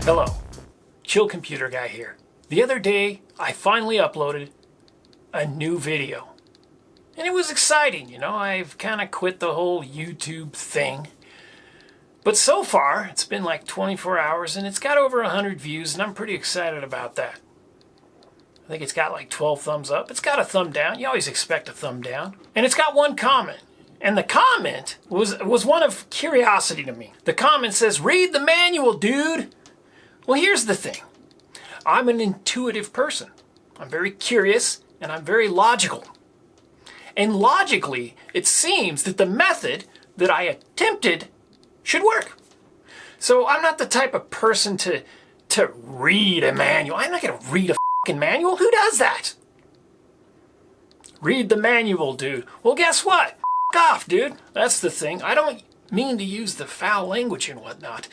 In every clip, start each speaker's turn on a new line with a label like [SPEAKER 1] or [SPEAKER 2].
[SPEAKER 1] Hello, Chill Computer Guy here. The other day, I finally uploaded a new video. And it was exciting, you know, I've kind of quit the whole YouTube thing. But so far, it's been like 24 hours and it's got over 100 views and I'm pretty excited about that. I think it's got like 12 thumbs up. It's got a thumb down. You always expect a thumb down. And it's got one comment. And the comment was one of curiosity to me. The comment says, "Read the manual, dude." Well, here's the thing. I'm an intuitive person. I'm very curious and I'm very logical. And logically, it seems that the method that I attempted should work. So I'm not the type of person to read a manual. I'm not going to read a fucking manual. Who does that? Read the manual, dude. Well, guess what? F off, dude. That's the thing. I don't mean to use the foul language and whatnot,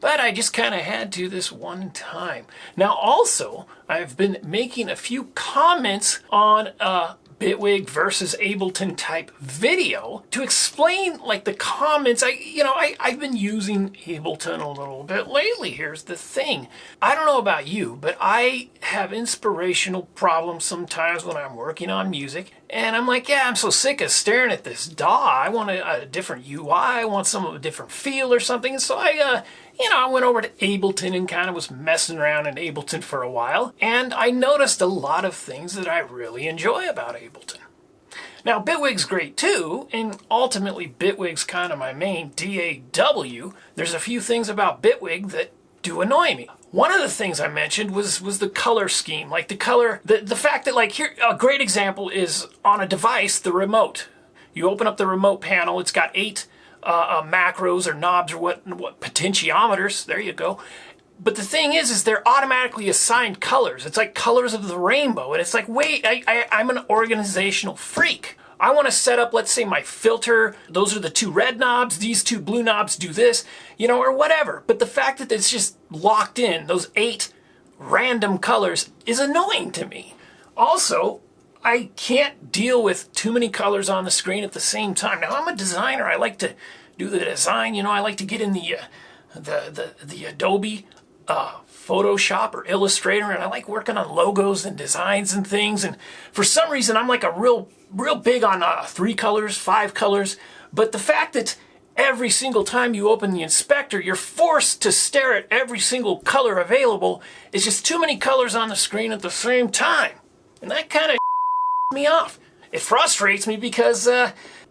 [SPEAKER 1] but I just kind of had to this one time. Now, also, I've been making a few comments on Bitwig versus Ableton type video to explain like the comments. I've been using Ableton a little bit lately. Here's the thing. I don't know about you, but I have inspirational problems sometimes when I'm working on music. And I'm like, yeah, I'm so sick of staring at this DAW. I want a different UI. I want some of a different feel or something. And so I went over to Ableton and kind of was messing around in Ableton for a while. And I noticed a lot of things that I really enjoy about Ableton. Now, Bitwig's great too, and ultimately Bitwig's kind of my main DAW. There's a few things about Bitwig that do annoy me. One of the things I mentioned was the color scheme, like the color, the fact that like here, a great example is on a device, the remote. You open up the remote panel, it's got 8 macros or knobs or what potentiometers, there you go. But the thing is they're automatically assigned colors. It's like colors of the rainbow. And it's like, wait, I'm an organizational freak. I want to set up, let's say, my filter. Those are the 2 red knobs. These 2 blue knobs do this, or whatever. But the fact that it's just locked in, those 8 random colors, is annoying to me. Also, I can't deal with too many colors on the screen at the same time. Now, I'm a designer. I like to do the design. I like to get in the Adobe Photoshop or Illustrator, and I like working on logos and designs and things. And for some reason, I'm like a real big on 3 colors, 5 colors. But the fact that every single time you open the inspector, you're forced to stare at every single color available. It's just too many colors on the screen at the same time. And that kind of me off. It frustrates me because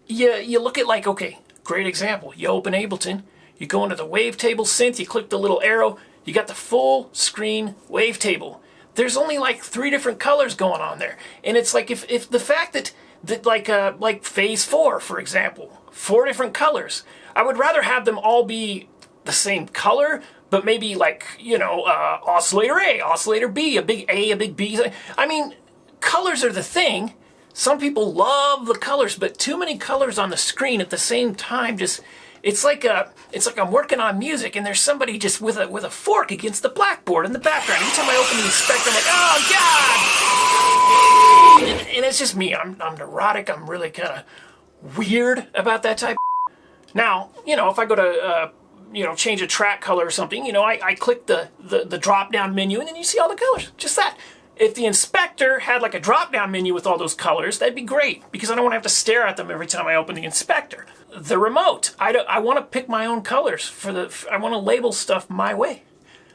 [SPEAKER 1] you look at like, okay, great example. You open Ableton, you go into the wavetable synth, you click the little arrow, you got the full screen wavetable. There's only like 3 different colors going on there. And it's like if the fact that like phase 4, for example, 4 different colors, I would rather have them all be the same color, but maybe like, oscillator A, oscillator B, a big A, a big B. I mean, colors are the thing. Some people love the colors, but too many colors on the screen at the same time just, it's like I'm working on music and there's somebody just with a fork against the blackboard in the background. Every time I open the inspector, I'm like, oh God! And it's just me. I'm neurotic. I'm really kind of weird about that type of. Now, if I go to change a track color or something, I click the drop down menu and then you see all the colors. Just that. If the inspector had like a drop-down menu with all those colors, that'd be great because I don't want to have to stare at them every time I open the inspector. The remote, I want to pick my own colors I want to label stuff my way.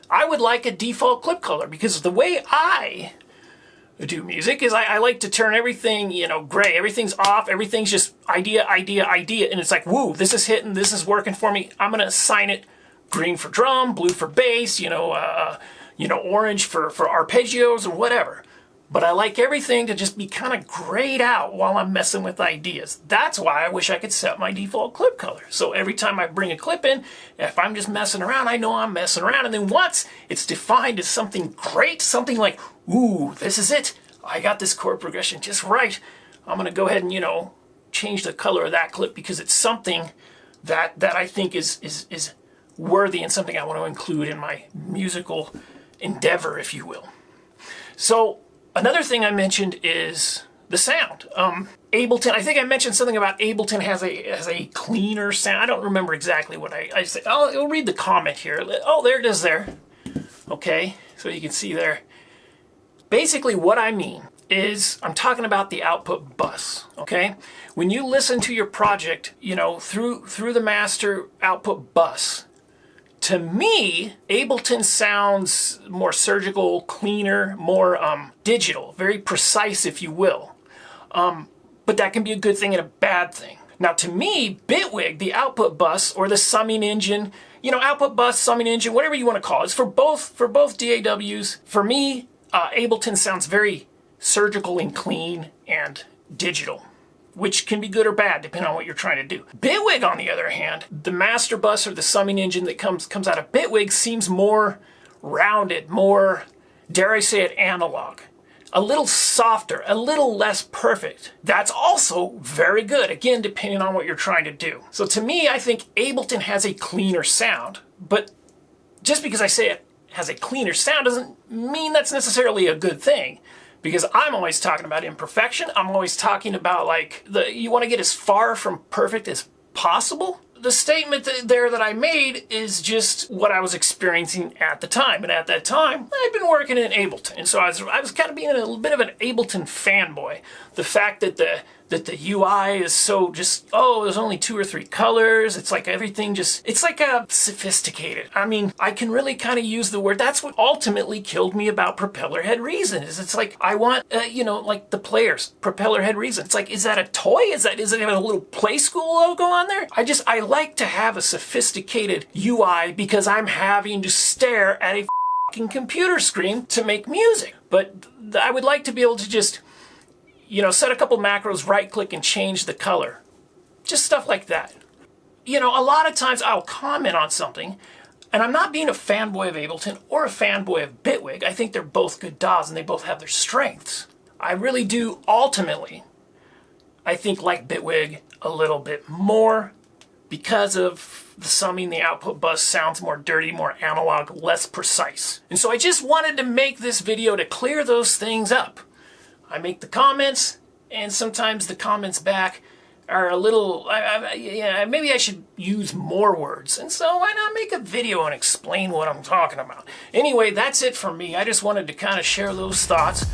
[SPEAKER 1] I would like a default clip color because the way I do music is I like to turn everything, gray. Everything's off. Everything's just idea. And it's like, woo, this is hitting. This is working for me. I'm going to assign it green for drum, blue for bass, orange for arpeggios or whatever. But I like everything to just be kind of grayed out while I'm messing with ideas. That's why I wish I could set my default clip color. So every time I bring a clip in, if I'm just messing around, I know I'm messing around. And then once it's defined as something great, something like, ooh, this is it. I got this chord progression just right. I'm going to go ahead and, change the color of that clip because it's something that I think is worthy and something I want to include in my musical endeavor, if you will. So another thing I mentioned is the sound. Ableton, I think I mentioned something about Ableton has a cleaner sound. I don't remember exactly what I said. I'll read the comment here. Oh, there it is there. okay? So you can see there. Basically what I mean is I'm talking about the output bus, okay? When you listen to your project, you know, through the master output bus, to me, Ableton sounds more surgical, cleaner, more digital, very precise, if you will. But that can be a good thing and a bad thing. Now, to me, Bitwig, the output bus, or the summing engine, you know, output bus, summing engine, whatever you want to call it, it's for both DAWs. For me, Ableton sounds very surgical and clean and digital, which can be good or bad depending on what you're trying to do. Bitwig, on the other hand, the master bus or the summing engine that comes out of Bitwig seems more rounded, more, dare I say it, analog. A little softer, a little less perfect. That's also very good, again, depending on what you're trying to do. So to me, I think Ableton has a cleaner sound, but just because I say it has a cleaner sound doesn't mean that's necessarily a good thing. Because I'm always talking about imperfection. I'm always talking about, like, you want to get as far from perfect as possible. The statement there that I made is just what I was experiencing at the time. And at that time, I'd been working in Ableton. And so I was kind of being a little bit of an Ableton fanboy. The fact that the UI is so just, oh, there's only 2 or 3 colors. It's like everything just, it's like a sophisticated. I mean, I can really kind of use the word. That's what ultimately killed me about Propellerhead Reason. Is it's like, I want, you know, like the players, Propellerhead Reason. It's like, is that a toy? Is it have a little Play School logo on there? I like to have a sophisticated UI because I'm having to stare at a fucking computer screen to make music. But I would like to be able to just, you know, set a couple macros, right click and change the color. Just stuff like that. You know, a lot of times I'll comment on something and I'm not being a fanboy of Ableton or a fanboy of Bitwig. I think they're both good DAWs and they both have their strengths. I really do ultimately, I think, like Bitwig a little bit more because of the summing. The output bus sounds more dirty, more analog, less precise. And so I just wanted to make this video to clear those things up. I make the comments, and sometimes the comments back are a little, yeah, maybe I should use more words. And so why not make a video and explain what I'm talking about? Anyway, that's it for me. I just wanted to kind of share those thoughts.